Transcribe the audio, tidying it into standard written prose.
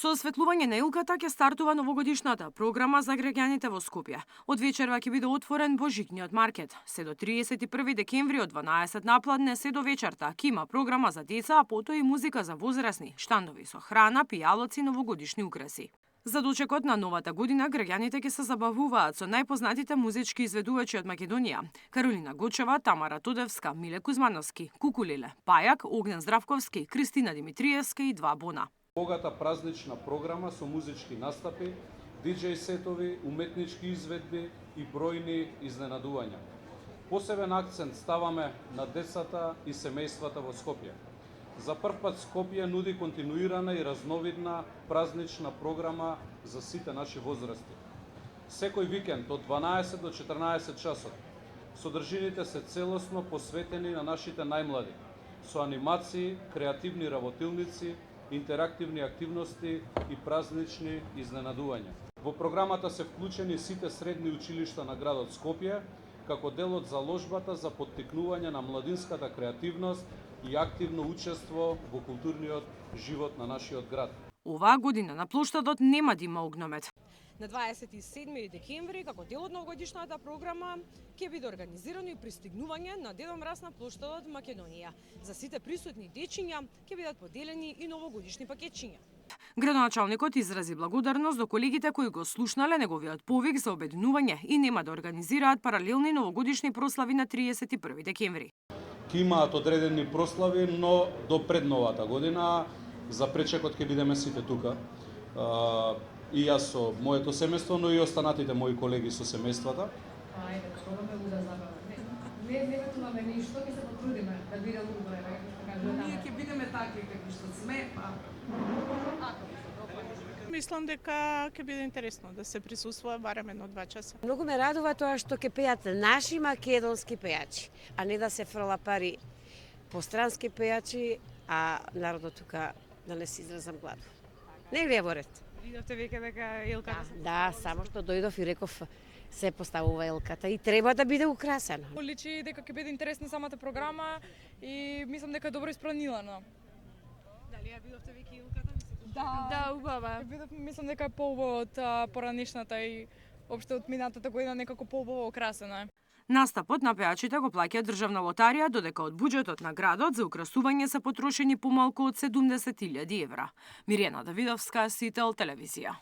Со осветлување на Илката ќе стартува новогодишната програма за граѓаните во Скопје. Од вечерва ќе биде отворен божикниот маркет. Се до 31 декември од 12 напладне се до вечерта ќе има програма за деца, а потоа и музика за возрасни, штандови со храна, пијалоци и новогодишни украси. За дочекот на новата година граѓаните ќе се забавуваат со најпознатите музички изведувачи од Македонија: Каролина Гочева, Тамара Тодевска, Миле Кузмановски, Кукулеле, Пајак, Огнен Здравковски, Кристина Димитриевска и Два Бона. Богата празнична програма со музички настапи, диџеј сетови, уметнички изведби и бројни изненадувања. Посебен акцент ставаме на децата и семејствата во Скопје. За прв пат Скопје нуди континуирана и разновидна празнична програма за сите наши возрасти. Секој викенд од 12 до 14 часот содржините се целосно посветени на нашите најмлади, со анимации, креативни работилници, интерактивни активности и празнични изненадувања. Во програмата се вклучени сите средни училишта на градот Скопје, како дел од заложбата за поттикнување на младинската креативност и активно учество во културниот живот на нашиот град. Оваа година на плоштадот нема да има огномет. На 27 декември, како дел од новогодишната програма, ќе биде организирано и пристигнување на Дедо Мраз на плоштадот Македонија. За сите присутни дечиња ќе бидат поделени и новогодишни пакетчиња. Градоначалникот изрази благодарност до колегите кои го слушнале неговиот повик за обединување и нема да организираат паралелни новогодишни прослави на 31 декември. Ќе имаат одредени прослави, но до пред новата година за пречекот ќе бидеме сите тука. И јас со моето семејство, но и останатите мои колеги со семејствата. Ајде, пробаме го да забаваме. Не ветуваме ништо, ќе се потрудиме да биде убаво, така кажа. Ние ќе бидеме такви какви што сме, па. Мислам дека ќе биде интересно да се присуствува барем 1-2 часа. Многу ме радува тоа што ќе пеат наши македонски пејачи, а не да се фрла пари по странски пејачи, а народот тука да не се изразам гладно. Не ли е во ред? Видовте веќе дека Илката се Да, само што дојдов и реков се поставува Елката и треба да биде украсена. Личи дека ќе биде интересна самата програма и мислам дека е добро испранилана. Дали ја видовте веќе Илката? Да, убава. Мислам дека е поубава од поранешната и општо од минатата година некако поубаво украсена. Настапот на пејачите го плаќа државна лотарија, додека од буџетот на градот за украсување се потрошени помалку од 70.000 евра. Мирена Давидовска, Сител телевизија.